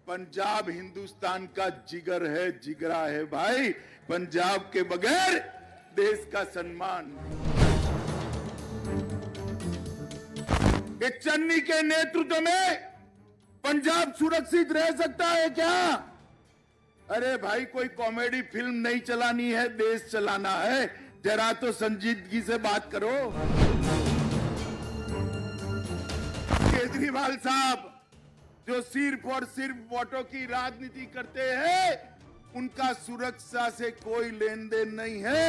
पंजाब हिंदुस्तान का जिगर है, जिगरा है भाई। पंजाब के बगैर देश का सम्मान एक चन्नी के नेतृत्व में पंजाब सुरक्षित रह सकता है क्या? अरे भाई, कोई कॉमेडी फिल्म नहीं चलानी है, देश चलाना है। जरा तो संजीदगी से बात करो। केजरीवाल साहब जो सिर्फ और सिर्फ वोटों की राजनीति करते हैं, उनका सुरक्षा से कोई लेन देन नहीं है।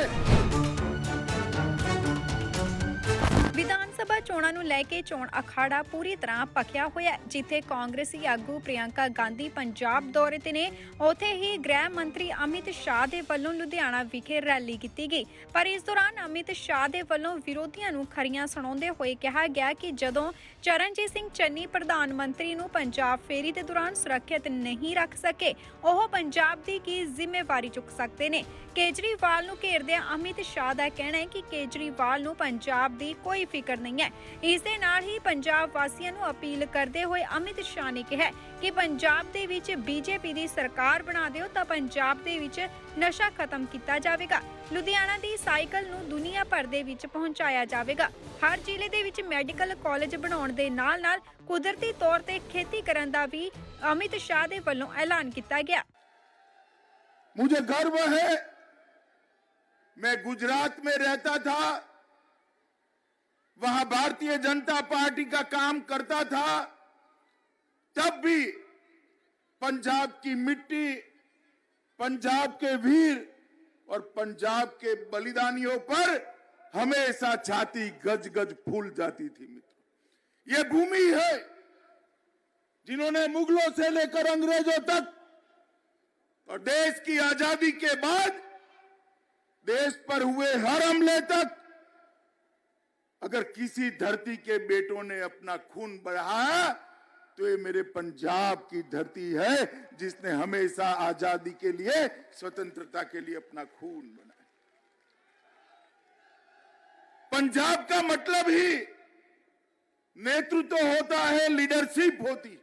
ਵਿਧਾਨ ਸਭਾ ਚੋਣਾਂ ਨੂੰ ਲੈ ਕੇ ਚੋਣ ਅਖਾੜਾ ਪੂਰੀ ਤਰ੍ਹਾਂ ਭਖਿਆ ਹੋਇਆ ਹੈ। ਜਿੱਥੇ ਕਾਂਗਰਸੀ ਆਗੂ ਪ੍ਰਿਯੰਕਾ ਗਾਂਧੀ ਪੰਜਾਬ ਦੌਰੇ ਤੇ ਨੇ, ਉੱਥੇ ਹੀ ਗ੍ਰਹਿ ਮੰਤਰੀ ਅਮਿਤ ਸ਼ਾਹ ਦੇ ਵੱਲੋਂ ਲੁਧਿਆਣਾ ਵਿਖੇ ਰੈਲੀ ਕੀਤੀ ਗਈ। ਪਰ ਇਸ ਦੌਰਾਨ ਅਮਿਤ ਸ਼ਾਹ ਦੇ ਵੱਲੋਂ ਵਿਰੋਧੀਆਂ ਨੂੰ ਖਰੀਆਂ ਸੁਣਾਉਂਦੇ ਹੋਏ ਕਿਹਾ ਗਿਆ ਕਿ ਜਦੋਂ ਚਰਨਜੀਤ ਸਿੰਘ ਚੰਨੀ ਪ੍ਰਧਾਨ ਮੰਤਰੀ ਨੂੰ ਪੰਜਾਬ ਫੇਰੀ ਦੇ ਦੌਰਾਨ ਸੁਰੱਖਿਅਤ ਨਹੀਂ ਰੱਖ ਸਕੇ, ਉਹ ਪੰਜਾਬ ਦੀ ਕੀ ਜ਼ਿੰਮੇਵਾਰੀ ਚੁੱਕ ਸਕਦੇ ਨੇ। ਕੇਜਰੀਵਾਲ ਨੂੰ ਘੇਰਦਿਆਂ ਅਮਿਤ ਸ਼ਾਹ ਦਾ ਕਹਿਣਾ ਹੈ ਕਿ ਕੇਜਰੀਵਾਲ ਨੂੰ ਪੰਜਾਬ ਦੀ ਕੋਈ ਫਿਕਰ ਨਹੀਂ ਹੈ। ਇਸ ਦੇ ਨਾਲ ਹੀ ਪੰਜਾਬ ਵਾਸੀਆਂ ਨੂੰ ਅਪੀਲ ਕਰਦੇ ਹੋਏ ਅਮਿਤ ਸ਼ਾਹ ਨੇ ਕਿਹਾ ਕਿ ਪੰਜਾਬ ਦੇ ਵਿੱਚ ਬੀਜੇਪੀ ਦੀ ਸਰਕਾਰ ਬਣਾ ਦਿਓ ਤਾਂ ਪੰਜਾਬ ਦੇ ਵਿੱਚ ਨਸ਼ਾ ਖਤਮ ਕੀਤਾ ਜਾਵੇਗਾ। ਲੁਧਿਆਣਾ ਦੀ ਸਾਈਕਲ ਨੂੰ ਦੁਨੀਆ ਭਰ ਦੇ ਵਿੱਚ ਪਹੁੰਚਾਇਆ ਜਾਵੇਗਾ। ਹਰ ਜ਼ਿਲ੍ਹੇ ਦੇ ਵਿੱਚ ਮੈਡੀਕਲ ਕਾਲਜ ਬਣਾਉਣ ਦੇ ਨਾਲ-ਨਾਲ ਕੁਦਰਤੀ ਤੌਰ ਤੇ ਖੇਤੀ ਕਰਨ ਦਾ ਵੀ ਅਮਿਤ ਸ਼ਾਹ ਦੇ ਵੱਲੋਂ ਐਲਾਨ ਕੀਤਾ ਗਿਆ। मुझे गर्व है, मैं गुजरात में रहता था, वहां भारतीय जनता पार्टी का काम करता था। तब भी पंजाब की मिट्टी, पंजाब के वीर और पंजाब के बलिदानियों पर हमेशा छाती गज गज फूल जाती थी। मित्रों, ये भूमि है जिन्होंने मुगलों से लेकर अंग्रेजों तक और देश की आजादी के बाद देश पर हुए हर हमले तक, अगर किसी धरती के बेटों ने अपना खून बहाया तो ये मेरे पंजाब की धरती है, जिसने हमेशा आजादी के लिए, स्वतंत्रता के लिए अपना खून बनाया। पंजाब का मतलब ही नेतृत्व होता है, लीडरशिप होती।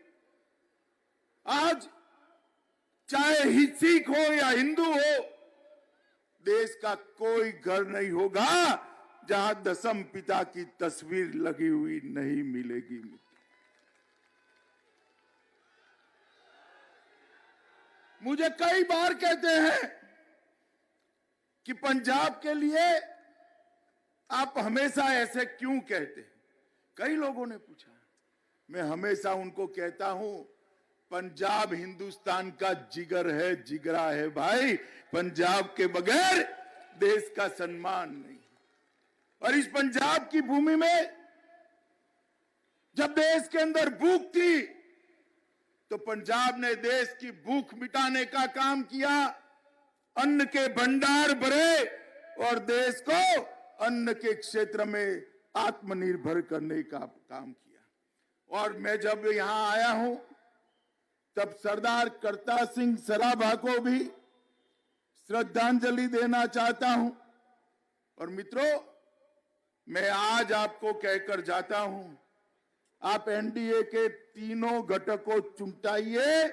आज चाहे सिख हो या हिंदू हो, देश का कोई घर नहीं होगा जहां दशम पिता की तस्वीर लगी हुई नहीं मिलेगी। मुझे कई बार कहते हैं कि पंजाब के लिए आप हमेशा ऐसे क्यों कहते हैं? कई लोगों ने पूछा। मैं हमेशा उनको कहता हूं, पंजाब हिंदुस्तान का जिगर है, जिगरा है भाई। पंजाब के बगैर देश का सम्मान नहीं। और इस पंजाब की भूमि में जब देश के अंदर भूख थी, तो पंजाब ने देश की भूख मिटाने का काम किया। अन्न के भंडार भरे और देश को अन्न के क्षेत्र में आत्मनिर्भर करने का काम किया। और मैं जब यहां आया हूं, तब सरदार करता सिंह सराभा को भी श्रद्धांजलि देना चाहता हूं। और मित्रों, मैं आज आपको कहकर जाता हूं, आप एनडीए के तीनों घटकों चुनटाइए,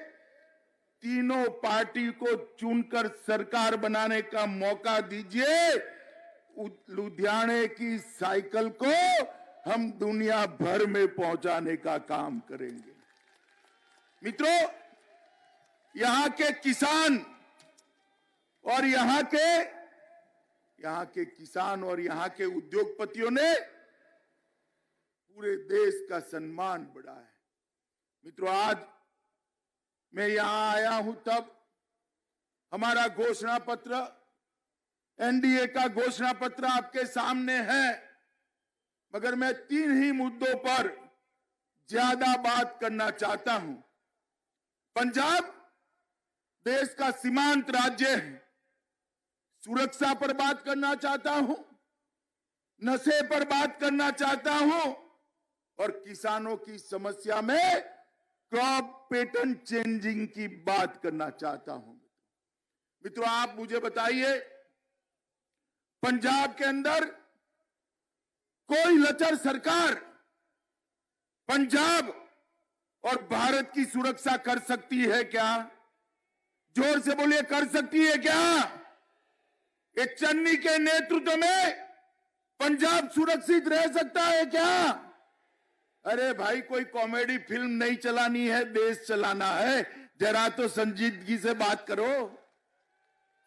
तीनों पार्टी को चुनकर सरकार बनाने का मौका दीजिए। लुधियाने की साइकिल को हम दुनिया भर में पहुंचाने का काम करेंगे। मित्रों, यहां के किसान और यहां के किसान और यहां के उद्योगपतियों ने पूरे देश का सम्मान बढ़ाया है। मित्रों, आज मैं यहां आया हूं, तब हमारा घोषणा पत्र, एनडीए का घोषणा पत्र आपके सामने है। मगर मैं 3 ही मुद्दों पर ज्यादा बात करना चाहता हूं। पंजाब देश का सीमांत राज्य है, सुरक्षा पर बात करना चाहता हूं, नशे पर बात करना चाहता हूं, और किसानों की समस्या में क्रॉप पैटर्न चेंजिंग की बात करना चाहता हूं। मित्रों, आप मुझे बताइए, पंजाब के अंदर कोई लचर सरकार पंजाब और भारत की सुरक्षा कर सकती है क्या? जोर से बोलिए, कर सकती है क्या? ये चन्नी के नेतृत्व में पंजाब सुरक्षित रह सकता है क्या? अरे भाई, कोई कॉमेडी फिल्म नहीं चलानी है, देश चलाना है। जरा तो संजीदगी से बात करो।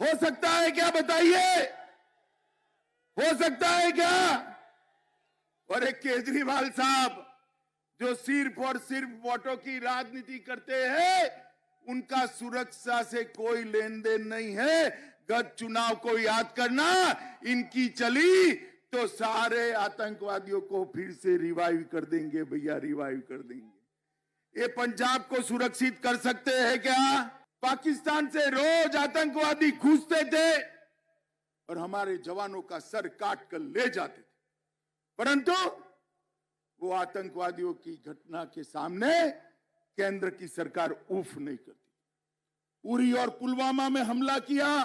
हो सकता है क्या? बताइए, हो सकता है क्या? और एक केजरीवाल साहब जो सिर्फ और सिर्फ वोटों की राजनीति करते हैं, उनका सुरक्षा से कोई लेन देन नहीं है। गत चुनाव को याद करना, इनकी चली तो सारे आतंकवादियों को फिर से रिवाइव कर देंगे भैया, रिवाइव कर देंगे। ये पंजाब को सुरक्षित कर सकते हैं क्या? पाकिस्तान से रोज आतंकवादी घुसते थे और हमारे जवानों का सर काट कर ले जाते थे, परंतु वो आतंकवादियों की घटना के सामने केंद्र की सरकार उफ नहीं करती। उरी और पुलवामा में हमला किया,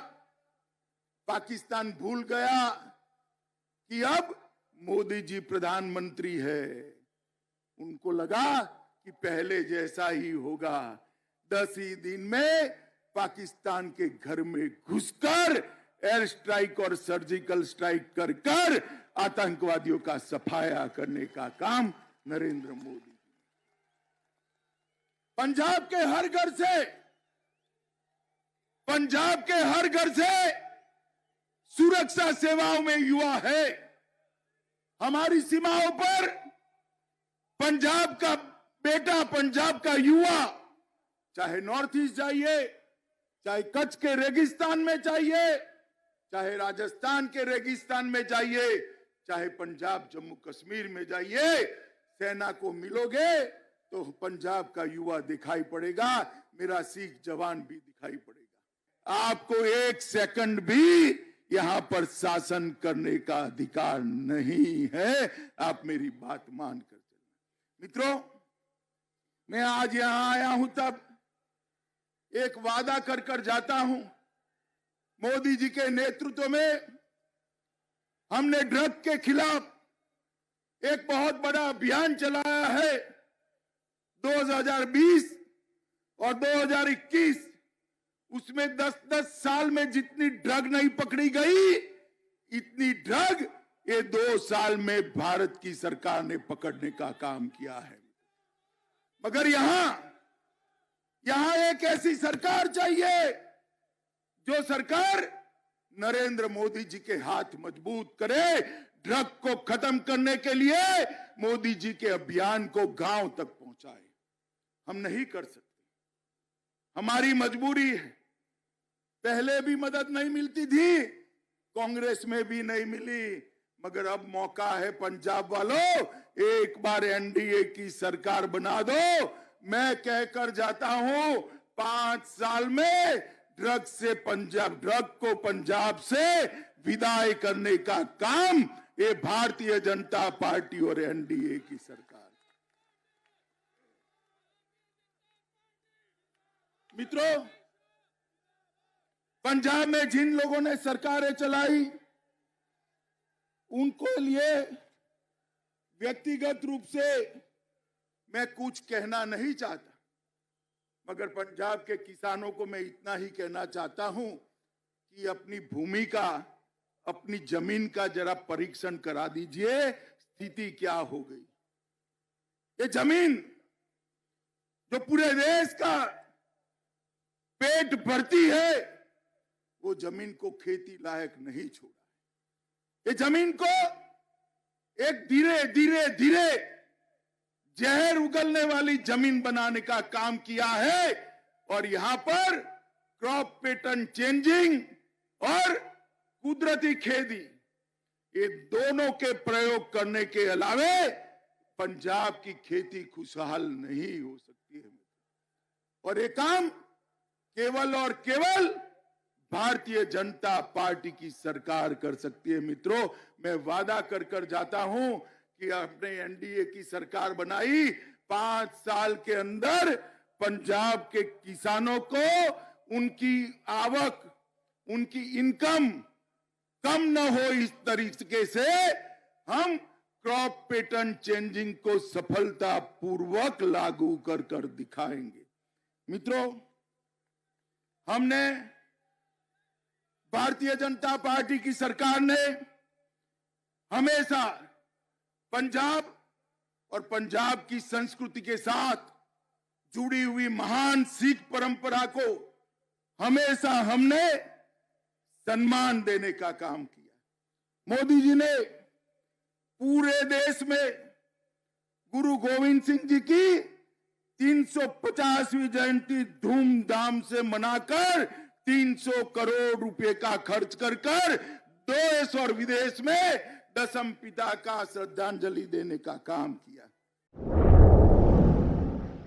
पाकिस्तान भूल गया कि अब मोदी जी प्रधानमंत्री है। उनको लगा कि पहले जैसा ही होगा। 10 ही दिन में पाकिस्तान के घर में घुसकर एयर स्ट्राइक और सर्जिकल स्ट्राइक कर कर आतंकवादियों का सफाया करने का काम नरेंद्र मोदी। पंजाब के हर घर से, पंजाब के हर घर से सुरक्षा सेवाओं में युवा है। हमारी सीमाओं पर पंजाब का बेटा, पंजाब का युवा, चाहे नॉर्थ ईस्ट जाइए, चाहे कच्छ के रेगिस्तान में जाइए, चाहे राजस्थान के रेगिस्तान में जाइए, चाहे पंजाब जम्मू कश्मीर में जाइए, सेना को मिलोगे तो पंजाब का युवा दिखाई पड़ेगा, मेरा सिख जवान भी दिखाई पड़ेगा। आपको एक सेकंड भी यहां पर शासन करने का अधिकार नहीं है। आप मेरी बात मानकर चलना। मित्रों, मैं आज यहां आया हूं तब एक वादा कर कर जाता हूं। मोदी जी के नेतृत्व में हमने ड्रग के खिलाफ एक बहुत बड़ा अभियान चलाया है। 2020 और 2021 उसमें 10-10 साल में जितनी ड्रग नहीं पकड़ी गई, इतनी ड्रग ये 2 साल में भारत की सरकार ने पकड़ने का काम किया है। मगर यहां एक ऐसी सरकार चाहिए जो सरकार नरेंद्र मोदी जी के हाथ मजबूत करे। ड्रग को खत्म करने के लिए मोदी जी के अभियान को गांव तक पहुंचाए। हम नहीं कर सकते, हमारी मजबूरी है। पहले भी मदद नहीं मिलती थी, कांग्रेस में भी नहीं मिली, मगर अब मौका है पंजाब वालों, एक बार एनडीए की सरकार बना दो। मैं कहकर जाता हूं 5 साल में ड्रग को पंजाब से विदाई करने का काम ये भारतीय जनता पार्टी और एनडीए की सरकार। मित्रों, पंजाब में जिन लोगों ने सरकारें चलाई, उनको लिए व्यक्तिगत रूप से मैं कुछ कहना नहीं चाहता, मगर पंजाब के किसानों को मैं इतना ही कहना चाहता हूं कि अपनी भूमि का, अपनी जमीन का जरा परीक्षण करा दीजिए, स्थिति क्या हो गई। ये जमीन जो पूरे देश का पेट भरती है, वो जमीन को खेती लायक नहीं छोड़ा। ये जमीन को एक धीरे धीरे धीरे जहर उगलने वाली जमीन बनाने का काम किया है। और यहां पर क्रॉप पैटर्न चेंजिंग और कुदरती खेती, ये दोनों के प्रयोग करने के अलावे पंजाब की खेती खुशहाल नहीं हो सकती है। और ये काम केवल और केवल भारतीय जनता पार्टी की सरकार कर सकती है। मित्रों, मैं वादा कर कर जाता हूं कि आपने एनडीए की सरकार बनाई, 5 साल के अंदर पंजाब के किसानों को उनकी आवक, उनकी इनकम कम न हो, इस तरीके से हम क्रॉप पैटर्न चेंजिंग को सफलतापूर्वक लागू कर दिखाएंगे। मित्रों, हमने भारतीय जनता पार्टी की सरकार ने हमेशा पंजाब और पंजाब की संस्कृति के साथ जुड़ी हुई महान सिख परंपरा को हमेशा हमने सम्मान देने का काम किया। मोदी जी ने पूरे देश में गुरु गोविंद सिंह जी की 350वीं जयंती धूमधाम से मनाकर 300 करोड़ रुपए का खर्च कर देश और विदेश में दशम पिता का श्रद्धांजलि देने का काम किया।